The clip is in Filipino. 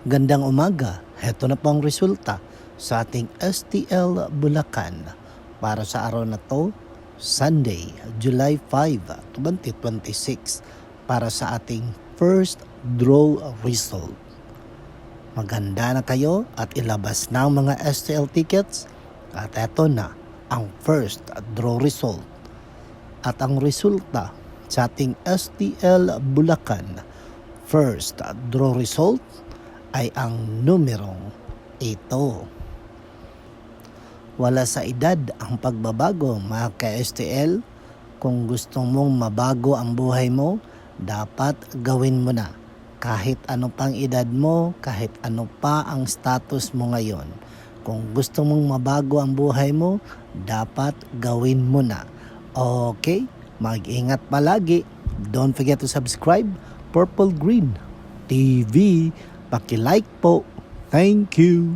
Gandang umaga, heto na po ang resulta sa ating STL Bulacan para sa araw na to, Sunday, July 5, 2026 para sa ating first draw result. Maganda na kayo at ilabas na ang mga STL tickets at heto na ang first draw result. At ang resulta sa ating STL Bulacan first draw result ay ang numerong ito. Wala sa edad ang pagbabago mga ka-STL. Kung gusto mong mabago ang buhay mo, dapat gawin mo na. Kahit ano pang edad mo, kahit ano pa ang status mo ngayon. Kung gusto mong mabago ang buhay mo, dapat gawin mo na. Okay? Mag-ingat palagi. Don't forget to subscribe Purple Green TV. Paki-like po. Thank you.